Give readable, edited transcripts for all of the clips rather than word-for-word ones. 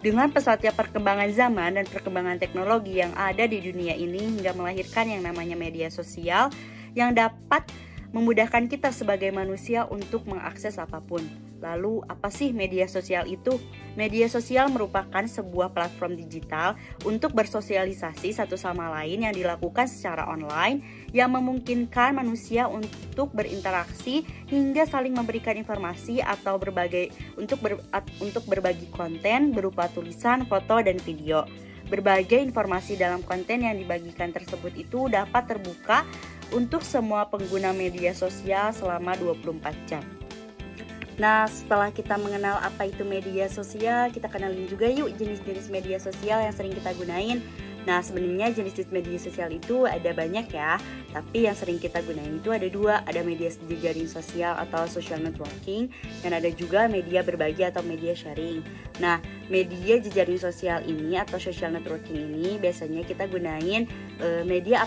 Dengan pesatnya perkembangan zaman dan perkembangan teknologi yang ada di dunia ini hingga melahirkan yang namanya media sosial yang dapat memudahkan kita sebagai manusia untuk mengakses apapun. Lalu, apa sih media sosial itu? Media sosial merupakan sebuah platform digital untuk bersosialisasi satu sama lain yang dilakukan secara online yang memungkinkan manusia untuk berinteraksi hingga saling memberikan informasi atau untuk berbagi konten berupa tulisan, foto, dan video. Berbagai informasi dalam konten yang dibagikan tersebut itu dapat terbuka untuk semua pengguna media sosial selama 24 jam. Nah, setelah kita mengenal apa itu media sosial, kita kenalin juga yuk jenis-jenis media sosial yang sering kita gunain. Nah, sebenarnya jenis-jenis media sosial itu ada banyak ya, tapi yang sering kita gunain itu ada dua. Ada media jejaring sosial atau social networking, dan ada juga media berbagi atau media sharing. Nah, media jejaring sosial ini atau social networking ini biasanya kita gunain media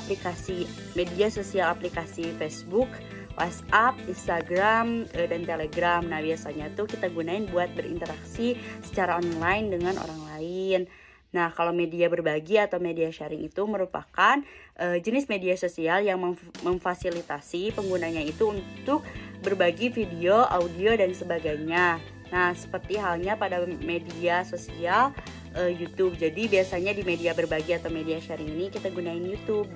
sosial aplikasi Facebook, WhatsApp, Instagram, dan Telegram. Nah, biasanya tuh kita gunain buat berinteraksi secara online dengan orang lain. Nah, kalau media berbagi atau media sharing itu merupakan jenis media sosial yang memfasilitasi penggunanya itu untuk berbagi video, audio, dan sebagainya. Nah, seperti halnya pada media sosial YouTube. Jadi, biasanya di media berbagi atau media sharing ini kita gunain YouTube.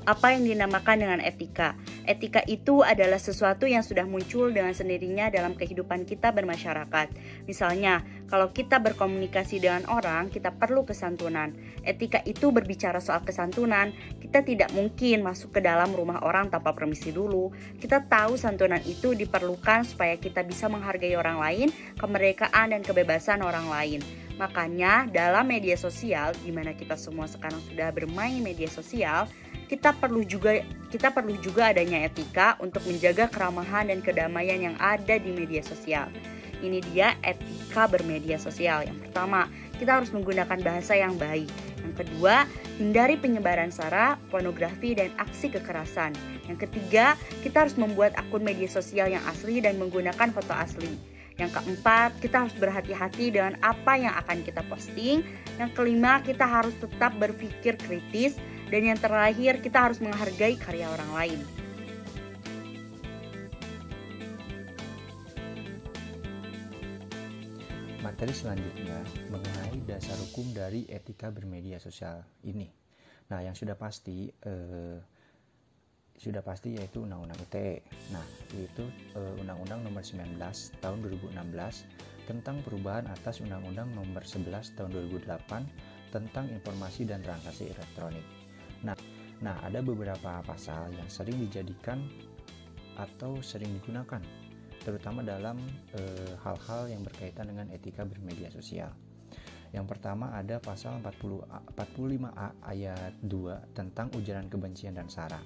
Apa yang dinamakan dengan etika? Etika itu adalah sesuatu yang sudah muncul dengan sendirinya dalam kehidupan kita bermasyarakat. Misalnya, kalau kita berkomunikasi dengan orang, kita perlu kesantunan. Etika itu berbicara soal kesantunan. Kita tidak mungkin masuk ke dalam rumah orang tanpa permisi dulu. Kita tahu santunan itu diperlukan supaya kita bisa menghargai orang lain, kemerdekaan dan kebebasan orang lain. Makanya dalam media sosial, di mana kita semua sekarang sudah bermain media sosial, kita perlu juga adanya etika untuk menjaga keramahan dan kedamaian yang ada di media sosial. Ini dia etika bermedia sosial. Yang pertama, kita harus menggunakan bahasa yang baik. Yang kedua, hindari penyebaran sara, pornografi, dan aksi kekerasan. Yang ketiga, kita harus membuat akun media sosial yang asli dan menggunakan foto asli. Yang keempat, kita harus berhati-hati dengan apa yang akan kita posting. Yang kelima, kita harus tetap berpikir kritis. Dan yang terakhir, kita harus menghargai karya orang lain. Materi selanjutnya mengenai dasar hukum dari etika bermedia sosial ini. Nah, yang sudah pasti yaitu Undang-Undang ITE. Nah, yaitu Undang-Undang Nomor 19 Tahun 2016 tentang perubahan atas Undang-Undang Nomor 11 Tahun 2008 tentang informasi dan transaksi elektronik. Nah, ada beberapa pasal yang sering dijadikan atau sering digunakan, terutama dalam hal-hal yang berkaitan dengan etika bermedia sosial. Yang pertama ada pasal 45A ayat 2 tentang ujaran kebencian dan sara.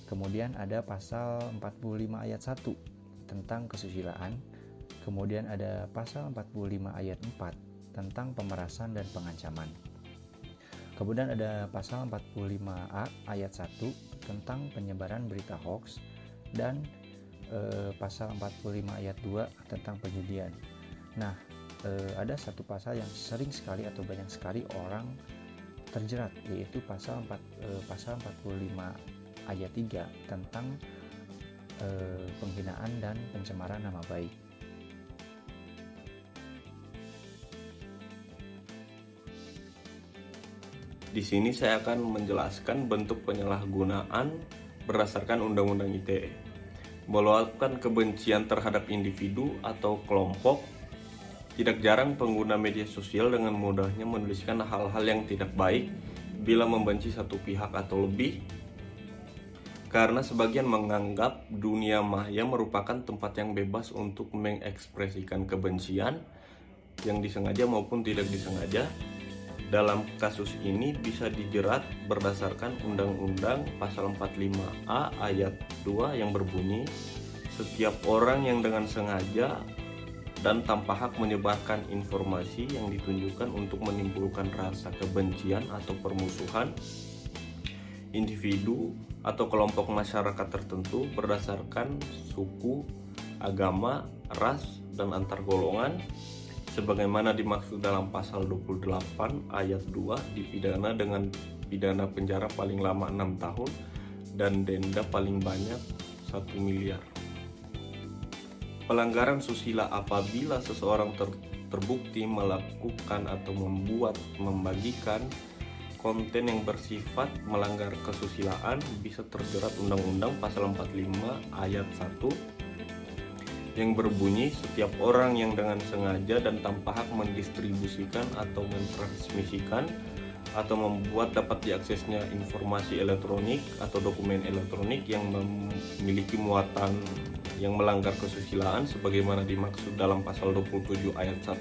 Kemudian ada pasal 45 ayat 1 tentang kesusilaan. Kemudian ada pasal 45 ayat 4 tentang pemerasan dan pengancaman. Kemudian ada pasal 45A ayat 1 tentang penyebaran berita hoax dan pasal 45 ayat 2 tentang penjudian. Nah, ada satu pasal yang sering sekali atau banyak sekali orang terjerat, yaitu pasal 45 ayat 3 tentang penghinaan dan pencemaran nama baik. Di sini saya akan menjelaskan bentuk penyalahgunaan berdasarkan Undang-Undang ITE. Melakukan kebencian terhadap individu atau kelompok. Tidak jarang pengguna media sosial dengan mudahnya menuliskan hal-hal yang tidak baik bila membenci satu pihak atau lebih, karena sebagian menganggap dunia maya merupakan tempat yang bebas untuk mengekspresikan kebencian yang disengaja maupun tidak disengaja. Dalam kasus ini bisa dijerat berdasarkan Undang-Undang Pasal 45A ayat 2 yang berbunyi, setiap orang yang dengan sengaja dan tanpa hak menyebarkan informasi yang ditunjukkan untuk menimbulkan rasa kebencian atau permusuhan individu atau kelompok masyarakat tertentu berdasarkan suku, agama, ras, dan antar golongan sebagaimana dimaksud dalam pasal 28 ayat 2 dipidana dengan pidana penjara paling lama 6 tahun dan denda paling banyak 1 miliar. Pelanggaran susila apabila seseorang terbukti melakukan atau membagikan konten yang bersifat melanggar kesusilaan bisa terjerat Undang-Undang Pasal 45 Ayat 1 yang berbunyi setiap orang yang dengan sengaja dan tanpa hak mendistribusikan atau mentransmisikan atau membuat dapat diaksesnya informasi elektronik atau dokumen elektronik yang memiliki muatan yang melanggar kesusilaan sebagaimana dimaksud dalam Pasal 27 Ayat 1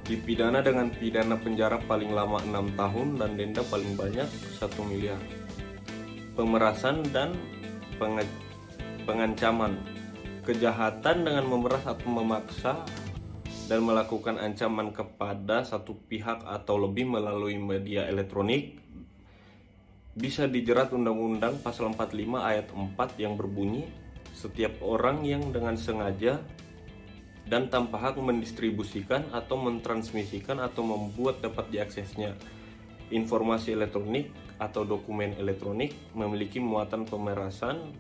dipidana dengan pidana penjara paling lama 6 tahun dan denda paling banyak 1 miliar. Pemerasan dan pengancaman. Kejahatan dengan memeras atau memaksa dan melakukan ancaman kepada satu pihak atau lebih melalui media elektronik bisa dijerat Undang-Undang Pasal 45 Ayat 4 yang berbunyi setiap orang yang dengan sengaja dan tanpa hak mendistribusikan atau mentransmisikan atau membuat dapat diaksesnya informasi elektronik atau dokumen elektronik memiliki muatan pemerasan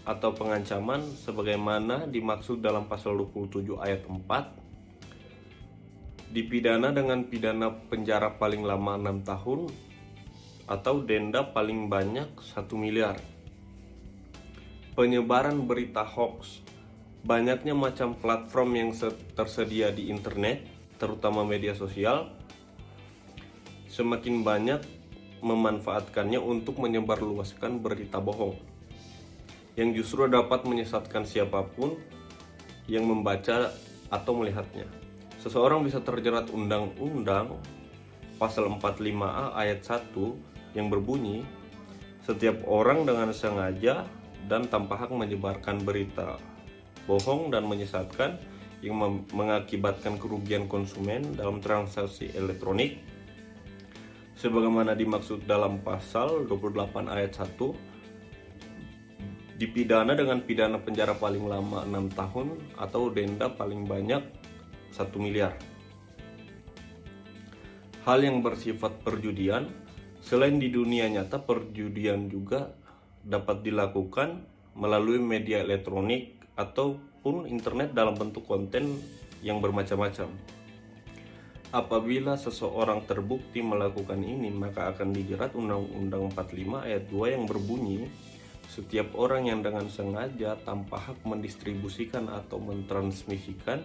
atau pengancaman sebagaimana dimaksud dalam pasal 27 ayat 4 dipidana dengan pidana penjara paling lama 6 tahun atau denda paling banyak 1 miliar. Penyebaran berita hoax. Banyaknya macam platform yang tersedia di internet, terutama media sosial, semakin banyak memanfaatkannya untuk menyebarluaskan berita bohong yang justru dapat menyesatkan siapapun yang membaca atau melihatnya. Seseorang bisa terjerat Undang-Undang Pasal 45A Ayat 1 yang berbunyi setiap orang dengan sengaja dan tanpa hak menyebarkan berita bohong dan menyesatkan yang mengakibatkan kerugian konsumen dalam transaksi elektronik sebagaimana dimaksud dalam pasal 28 ayat 1 dipidana dengan pidana penjara paling lama 6 tahun atau denda paling banyak 1 miliar. Hal yang bersifat perjudian. Selain di dunia nyata, perjudian juga dapat dilakukan melalui media elektronik ataupun internet dalam bentuk konten yang bermacam-macam. Apabila seseorang terbukti melakukan ini, maka akan dijerat Undang-Undang 45 ayat 2 yang berbunyi setiap orang yang dengan sengaja tanpa hak mendistribusikan atau mentransmisikan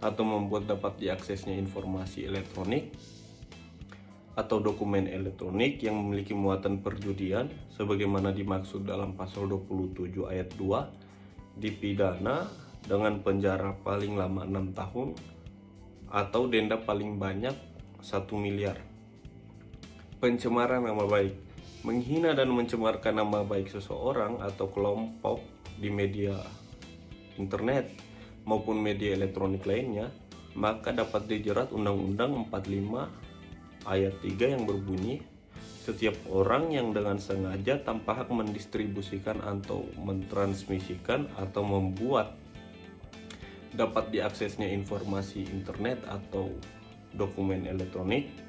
atau membuat dapat diaksesnya informasi elektronik atau dokumen elektronik yang memiliki muatan perjudian sebagaimana dimaksud dalam pasal 27 ayat 2 dipidana dengan penjara paling lama 6 tahun atau denda paling banyak 1 miliar. Pencemaran nama baik. Menghina dan mencemarkan nama baik seseorang atau kelompok di media internet maupun media elektronik lainnya, maka dapat dijerat Undang-Undang 45 ayat 3 yang berbunyi setiap orang yang dengan sengaja tanpa hak mendistribusikan atau mentransmisikan atau membuat dapat diaksesnya informasi internet atau dokumen elektronik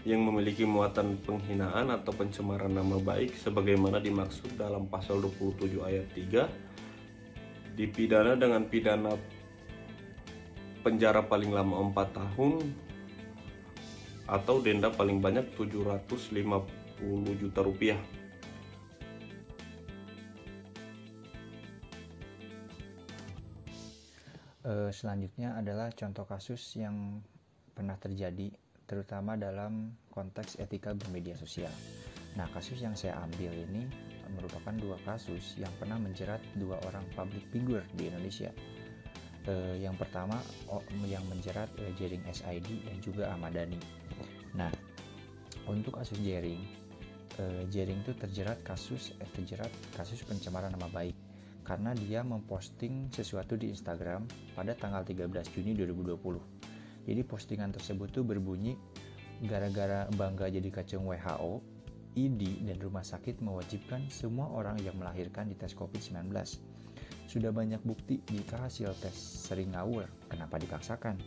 yang memiliki muatan penghinaan atau pencemaran nama baik sebagaimana dimaksud dalam pasal 27 ayat 3 dipidana dengan pidana penjara paling lama 4 tahun atau denda paling banyak 750 juta rupiah. Selanjutnya adalah contoh kasus yang pernah terjadi terutama dalam konteks etika bermedia sosial. Nah, kasus yang saya ambil ini merupakan 2 kasus yang pernah menjerat 2 orang public figure di Indonesia. Yang pertama yang menjerat Jering SID dan juga Ahmad Dhani. Nah, untuk kasus Jering itu terjerat kasus pencemaran nama baik karena dia memposting sesuatu di Instagram pada tanggal 13 Juni 2020. Jadi postingan tersebut tuh berbunyi gara-gara bangga jadi kacung WHO, ID dan rumah sakit mewajibkan semua orang yang melahirkan dites COVID-19. Sudah banyak bukti jika hasil tes sering ngawur, kenapa dipaksakan?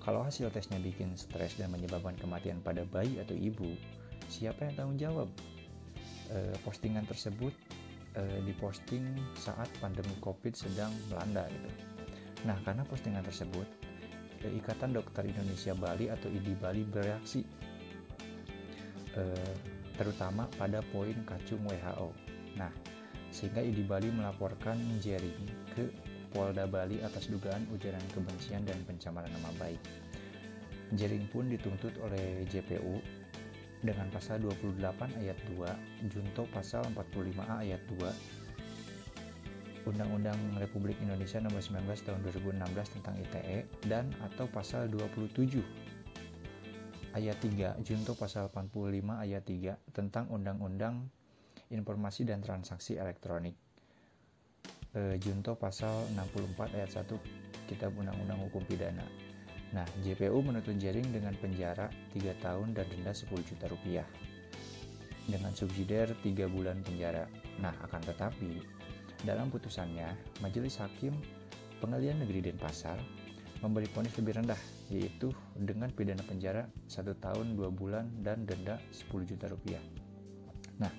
Kalau hasil tesnya bikin stres dan menyebabkan kematian pada bayi atau ibu, siapa yang tanggung jawab? Postingan tersebut diposting saat pandemi COVID sedang melanda gitu. Nah, karena postingan tersebut, Ikatan Dokter Indonesia Bali atau IDI Bali bereaksi terutama pada poin kacung WHO. Nah, sehingga IDI Bali melaporkan Jering ke Polda Bali atas dugaan ujaran kebencian dan pencemaran nama baik. Jering pun dituntut oleh JPU dengan pasal 28 ayat 2, junto pasal 45A ayat 2 Undang-Undang Republik Indonesia Nomor 19 Tahun 2016 tentang ITE dan atau pasal 27 ayat 3 junto pasal 45 ayat 3 tentang Undang-Undang Informasi dan Transaksi Elektronik, junto pasal 64 ayat 1 Kitab Undang-Undang Hukum Pidana. Nah, JPU menuntut Jering dengan penjara 3 tahun dan denda 10 juta rupiah dengan subsidiar 3 bulan penjara. Nah, akan tetapi dalam putusannya, Majelis Hakim Pengadilan Negeri Denpasar memberi vonis lebih rendah, yaitu dengan pidana penjara 1 tahun 2 bulan dan denda 10 juta rupiah. Nah,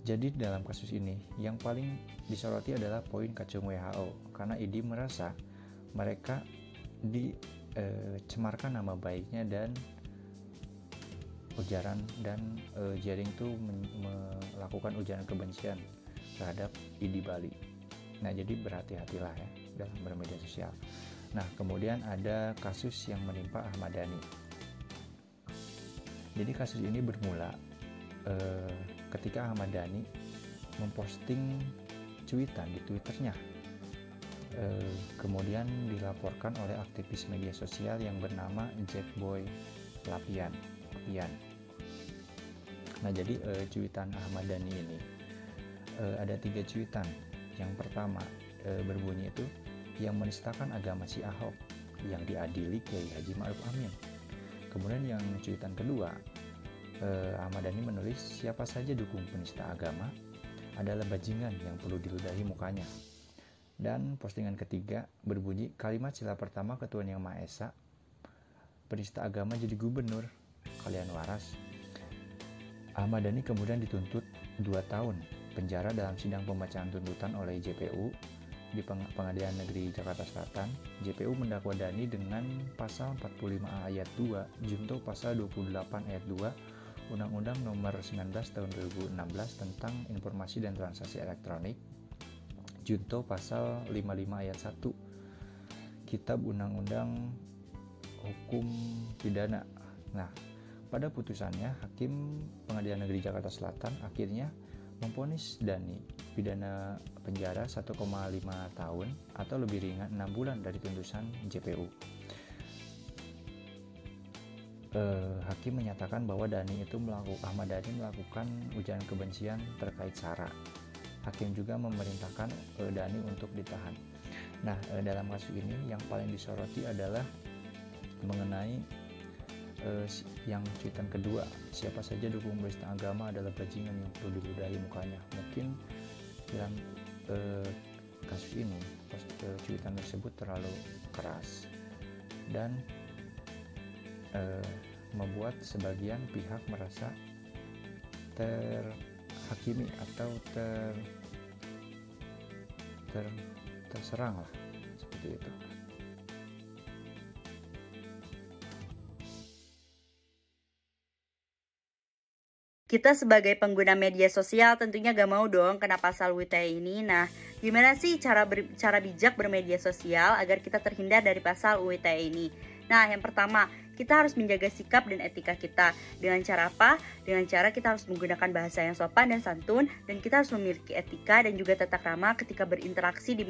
jadi dalam kasus ini yang paling disoroti adalah poin kacung WHO, karena IDI merasa mereka dicemarkan nama baiknya dan ujaran dan Jering itu melakukan ujaran kebencian terhadap IDI Bali. Nah, jadi berhati-hatilah ya dalam bermedia sosial. Nah, kemudian ada kasus yang menimpa Ahmad Dhani. Jadi kasus ini bermula ketika Ahmad Dhani memposting cuitan di Twitternya. Kemudian dilaporkan oleh aktivis media sosial yang bernama Jackboy Lapian. Nah, jadi cuitan Ahmad Dhani ini ada 3 cuitan. Yang pertama berbunyi itu yang menistakan agama si Ahok, yang diadili Kiai Haji Ma'ruf Amin. Kemudian yang cuitan kedua, Ahmad Dhani menulis siapa saja dukung penista agama adalah bajingan yang perlu diludahi mukanya. Dan postingan ketiga berbunyi kalimat sila pertama Ketuhanan Yang Maha Esa, penista agama jadi gubernur, kalian waras. Ahmad Dhani kemudian dituntut 2 tahun penjara dalam sidang pembacaan tuntutan oleh JPU di Pengadilan Negeri Jakarta Selatan. JPU mendakwa Dhani dengan pasal 45A ayat 2 junto pasal 28 ayat 2 Undang-Undang Nomor 19 Tahun 2016 tentang Informasi dan Transaksi Elektronik, junto pasal 55 ayat 1 Kitab Undang-Undang Hukum Pidana. Nah, pada putusannya Hakim Pengadilan Negeri Jakarta Selatan akhirnya memvonis Dhani pidana penjara 1,5 tahun atau lebih ringan 6 bulan dari tuntutan JPU. Hakim menyatakan bahwa Ahmad Dhani melakukan ujaran kebencian terkait SARA. Hakim juga memerintahkan Dhani untuk ditahan. Nah, dalam kasus ini yang paling disoroti adalah mengenai yang cuitan kedua, siapa saja dukung penista agama adalah bajingan yang perlu diludahi mukanya. Mungkin dalam kasus ini cuitan tersebut terlalu keras dan membuat sebagian pihak merasa terhakimi atau terserang lah, seperti itu. Kita sebagai pengguna media sosial tentunya gak mau dong kena pasal UITE ini. Nah, gimana sih cara bijak bermedia sosial agar kita terhindar dari pasal UITE ini? Nah, yang pertama, kita harus menjaga sikap dan etika kita. Dengan cara apa? Dengan cara kita harus menggunakan bahasa yang sopan dan santun, dan kita harus memiliki etika dan juga tata krama ketika berinteraksi di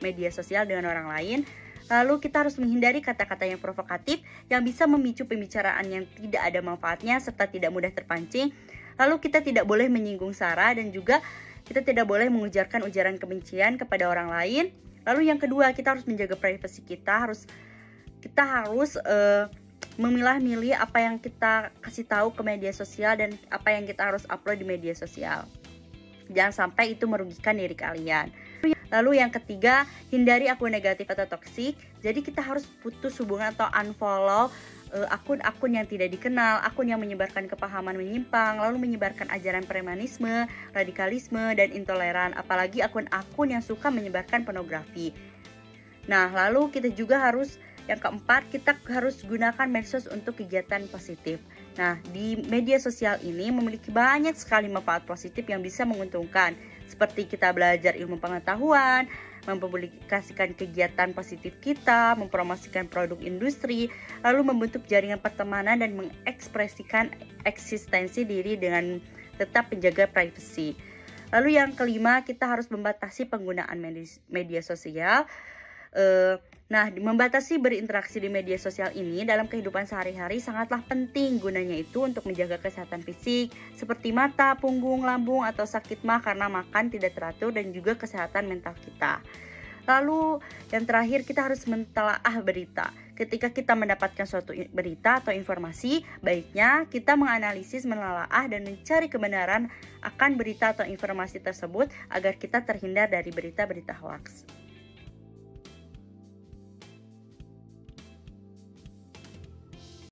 media sosial dengan orang lain. Lalu kita harus menghindari kata-kata yang provokatif yang bisa memicu pembicaraan yang tidak ada manfaatnya serta tidak mudah terpancing. Lalu kita tidak boleh menyinggung SARA dan juga kita tidak boleh mengujarkan ujaran kebencian kepada orang lain. Lalu yang kedua, kita harus menjaga privasi kita harus memilah-milih apa yang kita kasih tahu ke media sosial dan apa yang kita harus upload di media sosial. Jangan sampai itu merugikan diri kalian. Lalu yang ketiga, hindari akun negatif atau toksik. Jadi kita harus putus hubungan atau unfollow akun-akun yang tidak dikenal, akun yang menyebarkan kepahaman menyimpang, lalu menyebarkan ajaran premanisme, radikalisme, dan intoleran, apalagi akun-akun yang suka menyebarkan pornografi. Nah, lalu kita juga harus, yang keempat, kita harus gunakan medsos untuk kegiatan positif. Nah, di media sosial ini memiliki banyak sekali manfaat positif yang bisa menguntungkan, seperti kita belajar ilmu pengetahuan, mempublikasikan kegiatan positif kita, mempromosikan produk industri, lalu membentuk jaringan pertemanan dan mengekspresikan eksistensi diri dengan tetap menjaga privasi. Lalu yang kelima, kita harus membatasi penggunaan media sosial. Nah, membatasi berinteraksi di media sosial ini dalam kehidupan sehari-hari sangatlah penting. Gunanya itu untuk menjaga kesehatan fisik seperti mata, punggung, lambung, atau sakit mah karena makan tidak teratur, dan juga kesehatan mental kita. Lalu yang terakhir, kita harus mentelaah berita. Ketika kita mendapatkan suatu berita atau informasi, baiknya kita menganalisis, menelaah, dan mencari kebenaran akan berita atau informasi tersebut agar kita terhindar dari berita-berita hoaks.